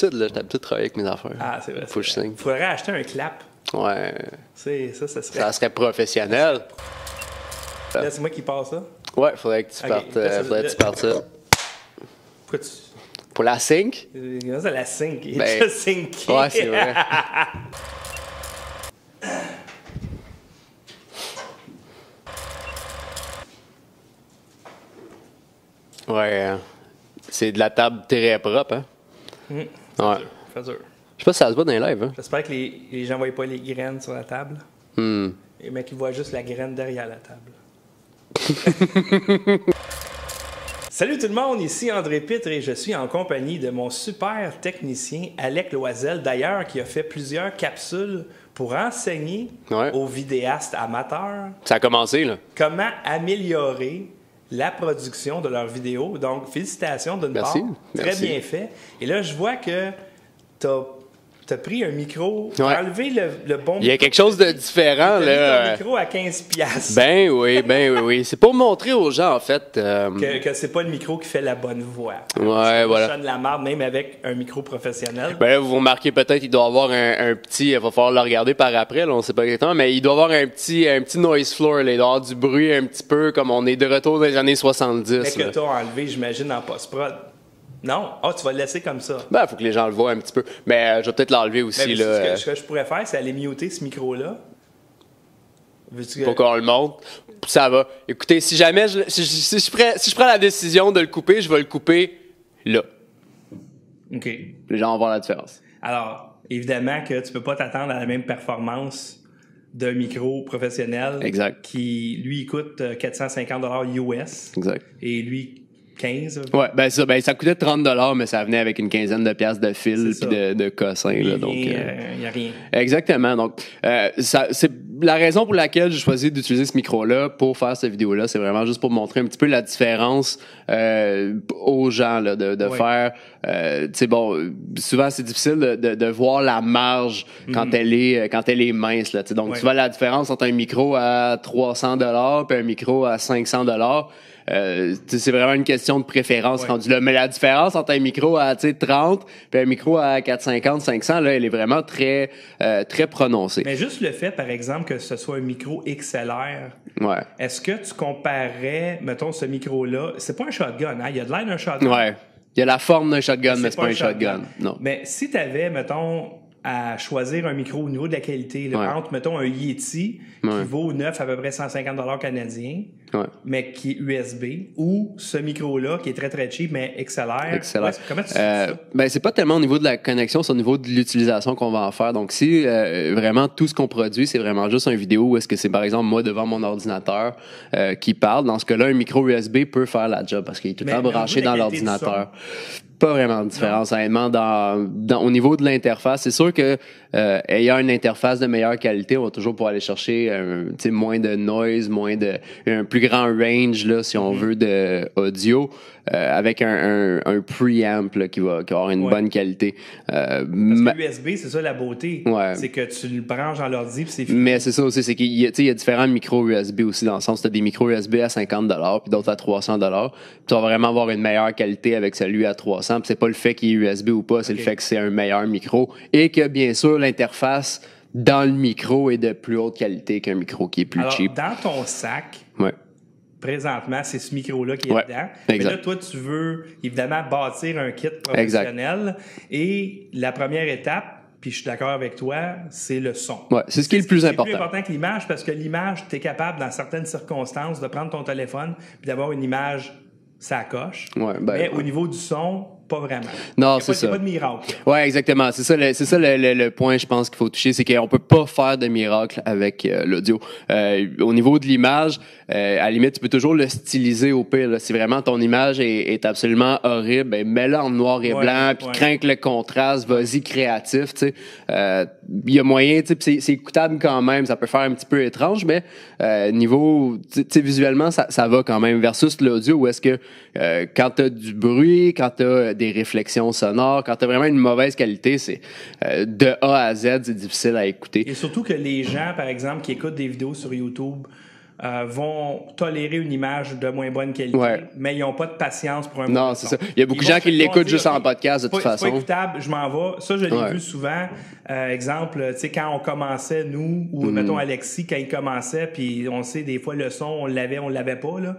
l'habitude, là. J'ai l'habitude de travailler avec mes affaires. Ah, c'est vrai. Faut que je signe. Faudrait acheter un clap. Ouais. Ça serait... Ça serait professionnel. Là, c'est moi qui passe ça. Ouais, faudrait que tu partes, ça. Pourquoi tu... Pour la sync? C'est la sync. Il est Ben, déjà synké. Ouais, c'est vrai. Ouais, c'est de la table très propre, hein? Ouais. Fait dur. Je sais pas si ça se voit dans les lives, hein? J'espère que les gens ne voient pas les graines sur la table. Mais qu'ils voient juste la graine derrière la table. Salut tout le monde, ici André Pitre et je suis en compagnie de mon super technicien Alec Loisel, d'ailleurs qui a fait plusieurs capsules pour enseigner aux vidéastes amateurs Ça a commencé, là. comment améliorer la production de leurs vidéos. Donc, félicitations d'une part. Très bien fait. Et là, je vois que tu as pris un micro, enlevé le bon micro. Il y a quelque chose de différent, là. Un micro à 15$. Ben oui. C'est pour montrer aux gens, en fait. Que c'est pas le micro qui fait la bonne voix. Ouais, voilà. Ça sonne la marde, même avec un micro professionnel. Ben là, vous remarquez peut-être qu'il doit avoir un petit... Il va falloir le regarder par après, là, on sait pas exactement, mais il doit avoir un petit noise floor, là. Il doit avoir du bruit un petit peu, comme on est de retour dans les années 70. Mais que t'as enlevé, j'imagine, en post-prod. Non? Ah, tu vas le laisser comme ça. Ben, il faut que les gens le voient un petit peu. Mais je vais peut-être l'enlever aussi, là. Ce que je pourrais faire, c'est aller muter ce micro-là. Pour qu'on le monte. Ça va. Écoutez, si jamais si je prends la décision de le couper, je vais le couper là. OK. Les gens vont voir la différence. Alors, évidemment que tu peux pas t'attendre à la même performance d'un micro professionnel. Exact. Qui, lui, coûte 450$ US. Exact. Et lui, 15. Ouais, ça coûtait 30$, mais ça venait avec une quinzaine de piastres de fil puis de cossins. Là, donc, il n'y a rien. Exactement. Donc, c'est la raison pour laquelle j'ai choisi d'utiliser ce micro-là pour faire cette vidéo-là. C'est vraiment juste pour montrer un petit peu la différence aux gens, là, de faire... tu sais, bon, souvent, c'est difficile de voir la marge quand elle est mince. Là, donc, tu vois la différence entre un micro à 300$ puis un micro à 500$. C'est vraiment une question de préférence rendue là. Mais la différence entre un micro à 30 puis un micro à 450, 500, là, elle est vraiment très prononcée. Mais juste le fait, par exemple, que ce soit un micro XLR, est-ce que tu comparais, mettons, ce micro-là, c'est pas un shotgun, hein? Il y a de l'air d'un shotgun. Ouais. Il y a la forme d'un shotgun, mais c'est pas un shotgun. Non. Mais si tu avais, mettons, à choisir un micro au niveau de la qualité, là, entre, mettons, un Yeti qui vaut neuf à peu près 150$ canadiens, mais qui est USB, ou ce micro-là qui est très très cheap, mais XLR. Comment tu fais ça? Ben, c'est pas tellement au niveau de la connexion, c'est au niveau de l'utilisation qu'on va en faire. Donc, si vraiment tout ce qu'on produit, c'est vraiment juste une vidéo où est-ce que c'est, par exemple, moi devant mon ordinateur qui parle, dans ce cas-là, un micro USB peut faire la job parce qu'il est tout le temps branché dans l'ordinateur. Pas vraiment de différence, honnêtement, au niveau de l'interface. C'est sûr que ayant une interface de meilleure qualité, on va toujours pouvoir aller chercher moins de noise, un plus grand range, là, si on veut, de audio, avec un preamp là, qui va avoir une bonne qualité. Parce que l'USB, c'est ça la beauté. C'est que tu le branches dans l'ordi puis c'est fini. Mais c'est ça aussi, c'est qu'il y a différents micros USB aussi, dans le sens que tu as des micros USB à 50$ puis d'autres à 300$. Puis tu vas vraiment avoir une meilleure qualité avec celui à 300$. Puis c'est pas le fait qu'il est USB ou pas, c'est le fait que c'est un meilleur micro. Et que, bien sûr, l'interface dans le micro est de plus haute qualité qu'un micro qui est plus cheap. Dans ton sac, présentement, c'est ce micro-là qui est dedans. Mais là, toi, tu veux, évidemment, bâtir un kit professionnel. Et la première étape, puis je suis d'accord avec toi, c'est le son. Ouais, c'est ce qui est le plus important. C'est plus important que l'image, parce que l'image, tu es capable, dans certaines circonstances, de prendre ton téléphone puis d'avoir une image ça coche. Mais au niveau du son, pas vraiment. Non, c'est ça. Il n'y a pas de miracle. Ouais, exactement. C'est ça le point, je pense, qu'il faut toucher, c'est qu'on peut pas faire de miracle avec l'audio. Au niveau de l'image, à la limite, tu peux toujours le styliser au pire. Là. Si vraiment ton image est absolument horrible, ben, mets-le en noir et blanc, puis crains que le contraste, vas-y créatif, tu sais. Il y a moyen, tu sais, c'est écoutable quand même, ça peut faire un petit peu étrange, mais niveau, tu sais, visuellement, ça va quand même. Versus l'audio, où est-ce que quand t'as du bruit, quand t'as des réflexions sonores, quand t'as vraiment une mauvaise qualité, c'est de A à Z, c'est difficile à écouter. Et surtout que les gens, par exemple, qui écoutent des vidéos sur YouTube vont tolérer une image de moins bonne qualité, mais ils n'ont pas de patience pour un non, c'est ça. Il y a beaucoup de gens qui l'écoutent juste en podcast, de toute façon. C'est pas écoutable, je m'en vais. Ça, je l'ai vu souvent. Exemple, tu sais, quand on commençait, nous, ou mettons Alexis, quand il commençait, puis on sait, des fois, le son, on l'avait pas, là.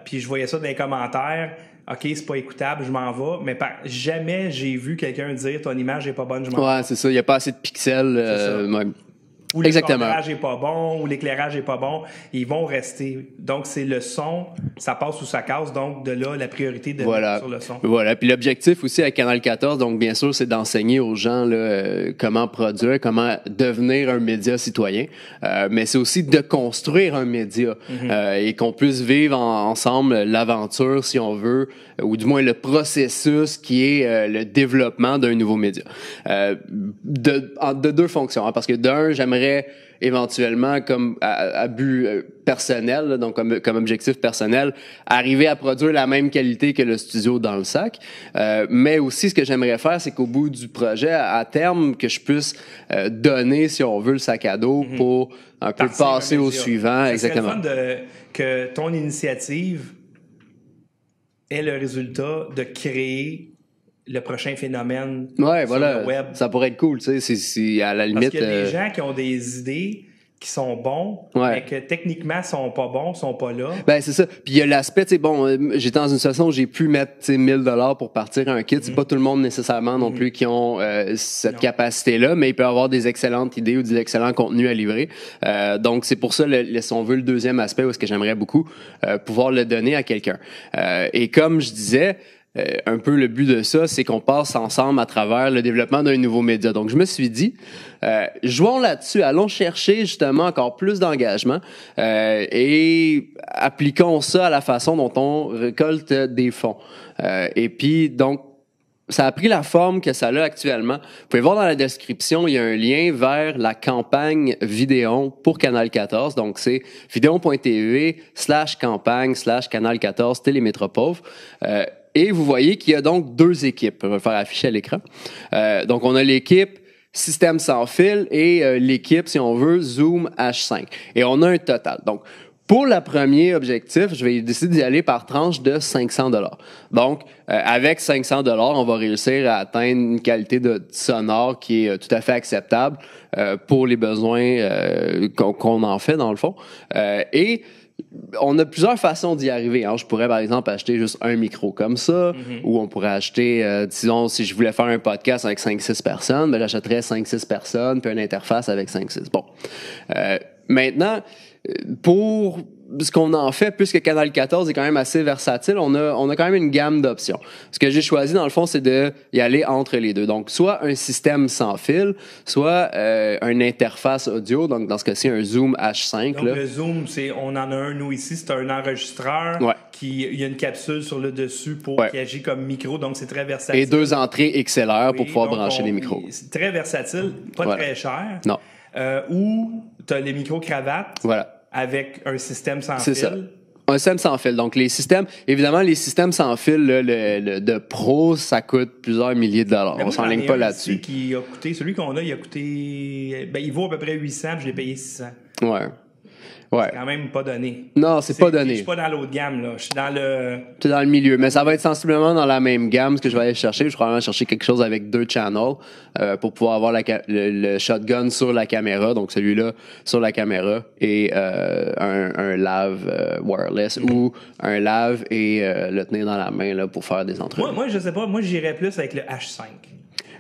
Puis je voyais ça dans les commentaires. OK, c'est pas écoutable, je m'en vais. Mais jamais j'ai vu quelqu'un dire ton image est pas bonne, je m'en vais. Ouais, c'est ça. Il n'y a pas assez de pixels. Même. Ou l'éclairage est pas bon, ou l'éclairage est pas bon, ils vont rester. Donc, c'est le son, ça passe ou ça casse, donc de là, la priorité de mettre sur le son. Voilà. Puis l'objectif aussi à Canal 14, donc bien sûr, c'est d'enseigner aux gens là, comment produire, comment devenir un média citoyen, mais c'est aussi de construire un média et qu'on puisse vivre ensemble l'aventure, si on veut, ou du moins le processus qui est le développement d'un nouveau média. De deux fonctions, hein, parce que d'un, j'aimerais éventuellement, comme à but personnel, là, donc comme objectif personnel, arriver à produire la même qualité que le studio dans le sac. Mais aussi, ce que j'aimerais faire, c'est qu'au bout du projet, à terme, que je puisse donner, si on veut, le sac à dos pour un peu passer au suivant. Exactement. C'est le fun que ton initiative est le résultat de créer le prochain phénomène sur le web. Ça pourrait être cool, tu sais, c'est à la limite... Parce qu'il y a des gens qui ont des idées qui sont bons, mais que techniquement sont pas bons, sont pas là. Ben c'est ça. Puis il y a l'aspect, tu sais, bon, j'étais dans une situation où j'ai pu mettre $1,000 pour partir un kit. C'est pas tout le monde nécessairement non plus qui ont cette capacité-là, mais il peut y avoir des excellentes idées ou des excellents contenus à livrer. Donc c'est pour ça, si on veut, le deuxième aspect où est-ce que j'aimerais beaucoup pouvoir le donner à quelqu'un. Et comme je disais, un peu le but de ça, c'est qu'on passe ensemble à travers le développement d'un nouveau média. Donc, je me suis dit, jouons là-dessus, allons chercher justement encore plus d'engagement et appliquons ça à la façon dont on récolte des fonds. Et puis, donc, ça a pris la forme que ça a actuellement. Vous pouvez voir dans la description, il y a un lien vers la campagne Vidéon pour Canal 14. Donc, c'est vidéon.tv/campagne/Canal 14 Télémétropole. Et vous voyez qu'il y a donc deux équipes. Je vais le faire afficher à l'écran. Donc, on a l'équipe Système sans fil et l'équipe, si on veut, Zoom H5. Et on a un total. Donc, pour le premier objectif, je vais décider d'y aller par tranche de $500. Donc, avec $500, on va réussir à atteindre une qualité de sonore qui est tout à fait acceptable pour les besoins qu'on en fait, dans le fond. Et on a plusieurs façons d'y arriver. Hein. Je pourrais, par exemple, acheter juste un micro comme ça, ou on pourrait acheter, disons, si je voulais faire un podcast avec 5-6 personnes, ben, j'achèterais 5-6 personnes, puis une interface avec 5-6. Bon. Maintenant, pour ce qu'on en fait, puisque Canal 14 est quand même assez versatile, on a quand même une gamme d'options. Ce que j'ai choisi, dans le fond, c'est de y aller entre les deux. Donc, soit un système sans fil, soit une interface audio, donc dans ce cas-ci, un Zoom H5. Donc, là. le Zoom, on en a un, nous, ici, c'est un enregistreur il y a une capsule sur le dessus qui agit comme micro, donc c'est très versatile. Et deux entrées XLR pour pouvoir brancher les micros. C'est très versatile, pas très cher. Non. Ou tu as les micro-cravates. Voilà. Avec un système sans fil. C'est ça. Un système sans fil. Donc, les systèmes sans fil là, de pro, ça coûte plusieurs milliers de dollars. On s'enligne pas là-dessus. Celui qu'on a, il a coûté, il vaut à peu près 800, puis je l'ai payé 600. Ouais. Ouais. C'est quand même pas donné. Non, c'est pas donné. Je suis pas dans l'autre gamme, là. Je suis dans le... C'est dans le milieu. Mais ça va être sensiblement dans la même gamme, ce que je vais aller chercher. Je vais probablement chercher quelque chose avec 2 channels, pour pouvoir avoir le shotgun sur la caméra. Donc, celui-là sur la caméra et, un lave, wireless ou un lave et, le tenir dans la main, là, pour faire des entrevues. Moi, je sais pas. Moi, j'irais plus avec le H5.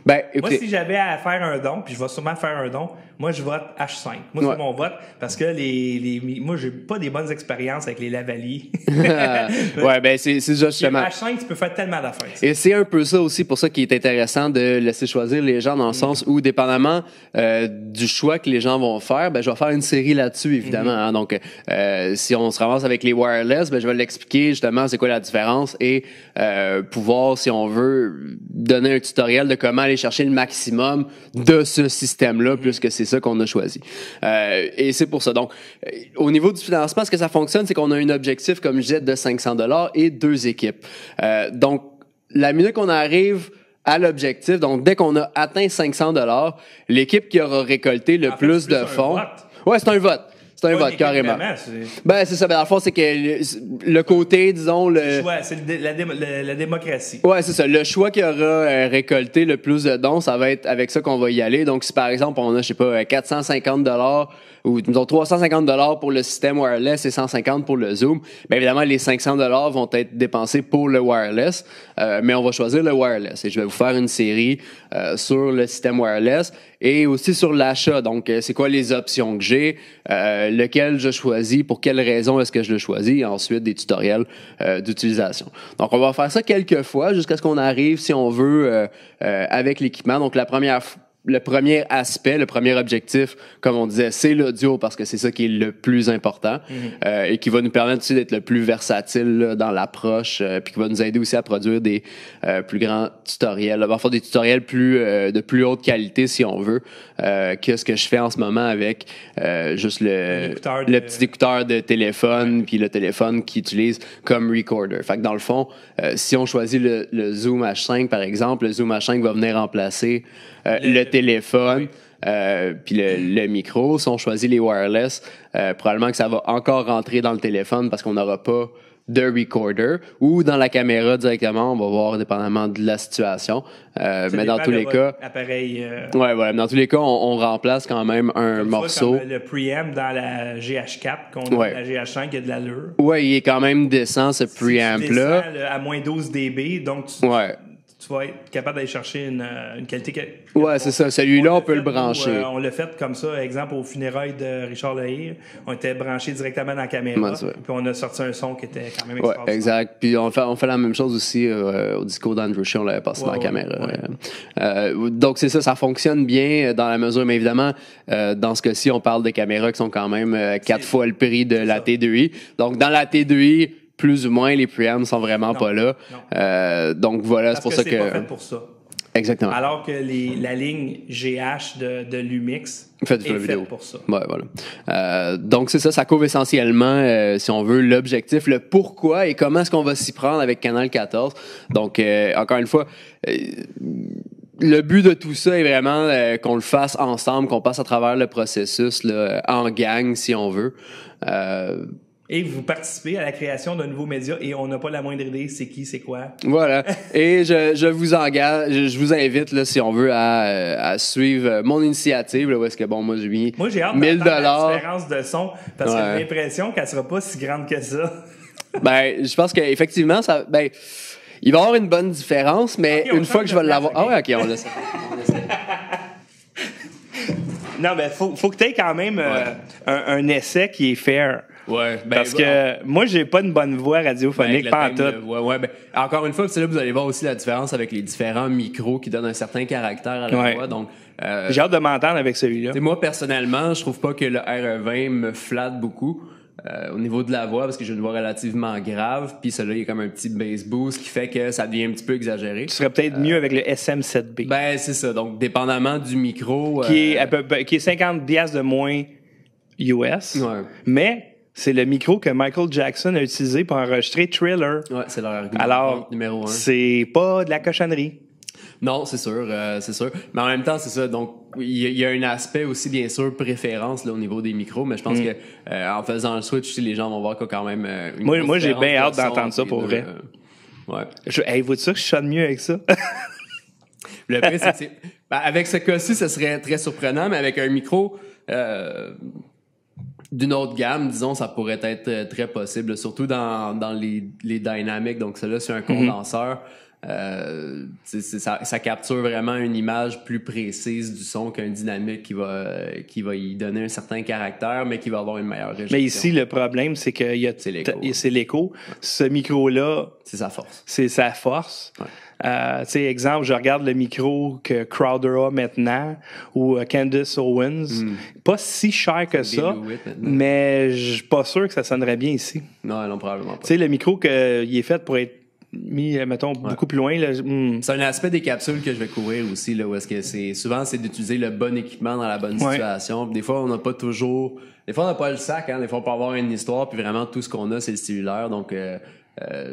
Ben, écoutez, moi, si j'avais à faire un don, puis je vais sûrement faire un don, moi, je vote H5. Moi, c'est mon vote, parce que moi, j'ai pas des bonnes expériences avec les lavaliers. ouais, ben, c'est justement. Le H5, tu peux faire tellement d'affaires. Et c'est un peu ça aussi pour ça qui est intéressant de laisser choisir les gens dans le sens où, dépendamment du choix que les gens vont faire, ben, je vais faire une série là-dessus, évidemment. Hein. Donc, si on se ramasse avec les wireless, ben, je vais l'expliquer justement c'est quoi la différence et pouvoir, si on veut, donner un tutoriel de comment aller chercher le maximum de ce système-là, puisque c'est ça qu'on a choisi. Et c'est pour ça. Donc, au niveau du financement, ce que ça fonctionne, c'est qu'on a un objectif, comme je disais, de $500 et 2 équipes. Donc, la minute qu'on arrive à l'objectif, donc dès qu'on a atteint $500, l'équipe qui aura récolté le plus de fonds... Ouais, c'est un vote. C'est un vote, carrément. Ben, c'est ça. Ben, dans le fond, c'est que le côté, disons, le choix, c'est la démocratie. Ouais, c'est ça. Le choix qui aura récolté le plus de dons, ça va être avec ça qu'on va y aller. Donc, si par exemple, on a, je sais pas, 450$ ou disons 350$ pour le système wireless et 150$ pour le Zoom, bien évidemment, les 500$ vont être dépensés pour le wireless, mais on va choisir le wireless. Et je vais vous faire une série sur le système wireless et aussi sur l'achat. Donc, c'est quoi les options que j'ai, lequel je choisis, pour quelles raisons est-ce que je le choisis, et ensuite des tutoriels d'utilisation. Donc, on va faire ça quelques fois jusqu'à ce qu'on arrive, si on veut, avec l'équipement. Donc, le premier aspect, le premier objectif, comme on disait, c'est l'audio parce que c'est ça qui est le plus important et qui va nous permettre aussi d'être le plus versatile là, dans l'approche puis qui va nous aider aussi à produire des plus grands tutoriels. On va faire des tutoriels de plus haute qualité si on veut que ce que je fais en ce moment avec juste le petit écouteur de téléphone puis le téléphone qui utilise comme recorder. Fait que dans le fond, si on choisit le Zoom H5 par exemple, le Zoom H5 va venir remplacer le téléphone, puis le micro. Si on choisit les wireless, probablement que ça va encore rentrer dans le téléphone parce qu'on n'aura pas de recorder, ou dans la caméra directement, on va voir dépendamment de la situation. Mais dans tous les cas, ouais, voilà. Dans tous les cas, on remplace quand même un morceau. Comme le preamp dans la GH4 qu'on a, la GH5 qui a de l'allure. Ouais, il est quand même décent ce preamp-là. À moins 12 dB, donc tu vas être capable d'aller chercher une qualité. Ouais, c'est ça. Celui-là, on peut le brancher. On l'a fait comme ça, exemple, au funérailles de Richard Lehir. On était branché directement dans la caméra. Puis on a sorti un son qui était quand même extraordinaire. Ouais, exact. Puis on fait la même chose aussi au disco d'Andrew Shea, on l'avait passé dans la caméra. Donc c'est ça, ça fonctionne bien dans la mesure, mais évidemment, dans ce cas-ci, on parle de caméras qui sont quand même 4 fois le prix de la T2i. Donc dans la T2i, plus ou moins, les preamps sont vraiment pas là. Donc voilà, c'est pour ça que... c'est pas fait pour ça. Exactement. Alors que la ligne GH de Lumix est faite pour ça. Ouais, voilà. Donc c'est ça, ça couvre essentiellement, si on veut, l'objectif, le pourquoi et comment est-ce qu'on va s'y prendre avec Canal 14. Donc, encore une fois... le but de tout ça est vraiment qu'on le fasse ensemble, qu'on passe à travers le processus là, en gang, si on veut. Et vous participez à la création d'un nouveau média et on n'a pas la moindre idée c'est qui, c'est quoi. Voilà. Et je vous invite, là, si on veut, à suivre mon initiative, là, où est-ce que, bon, moi, j'ai mis Moi, j'ai hâte $1000. La différence de son parce que j'ai l'impression qu'elle sera pas si grande que ça. Ben, je pense qu'effectivement, il va y avoir une bonne différence, mais une fois que je vais l'avoir... Ah ouais, OK, on laisse. Non, mais faut que tu aies quand même un essai qui est fair. Ouais, parce que moi, j'ai pas une bonne voix radiophonique, pas en tout. Ben, encore une fois, c'est là que vous allez voir aussi la différence avec les différents micros qui donnent un certain caractère à la voix. Donc, j'ai hâte de m'entendre avec celui-là. Moi, personnellement, je trouve pas que le RE20 me flatte beaucoup. Au niveau de la voix, parce que j'ai une voix relativement grave, puis celui-là, il y a comme un petit bass boost qui fait que ça devient un petit peu exagéré. Tu serais peut-être mieux avec le SM7B. Ben, c'est ça. Donc, dépendamment du micro... Qui est 50$ de moins US. Ouais. Mais c'est le micro que Michael Jackson a utilisé pour enregistrer Thriller. Ouais, c'est leur argument. Alors, numéro 1. C'est pas de la cochonnerie. Non, c'est sûr, c'est sûr. Mais en même temps, c'est ça. Donc, il y a un aspect aussi, bien sûr, préférence là, au niveau des micros. Mais je pense que en faisant le switch, les gens vont voir qu'il y a quand même une Moi, j'ai bien hâte d'entendre ça pour vrai. Ouais. Vous dites ça que je sonne mieux avec ça? Le pire, c'est avec ce cas-ci, ça serait très surprenant, mais avec un micro d'une autre gamme, disons, ça pourrait être très possible, surtout dans les dynamics. Donc, celui-là, c'est un condenseur. Ça capture vraiment une image plus précise du son qu'un dynamique qui va y donner un certain caractère, mais qui va avoir une meilleure réjection. Mais ici, le problème, c'est que c'est l'écho. Ouais. Ce micro-là... C'est sa force. C'est sa force. Ouais. Exemple, je regarde le micro que Crowder a maintenant ou Candace Owens. Pas si cher que ça, mais je suis pas sûr que ça sonnerait bien ici. Non, probablement pas. Tu sais, le micro qu'il est fait pour être mis, mettons, beaucoup plus loin. Là. C'est un aspect des capsules que je vais couvrir aussi, là, où est-ce que souvent, c'est d'utiliser le bon équipement dans la bonne situation. Des fois, on n'a pas toujours... Des fois, on n'a pas le sac, hein. Des fois, on peut avoir une histoire, puis vraiment, tout ce qu'on a, c'est le cellulaire. Donc,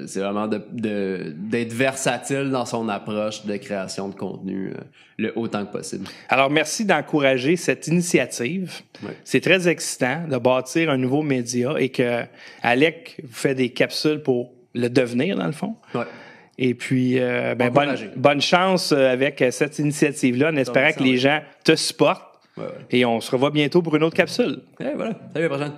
C'est vraiment d'être versatile dans son approche de création de contenu autant que possible. Alors, merci d'encourager cette initiative. Ouais. C'est très excitant de bâtir un nouveau média et que Alec vous fait des capsules pour le devenir, dans le fond. Ouais. Et puis, bonne chance avec cette initiative-là, en espérant que les gens te supportent. Ouais. Et on se revoit bientôt pour une autre capsule. Et voilà. Salut, à la prochaine.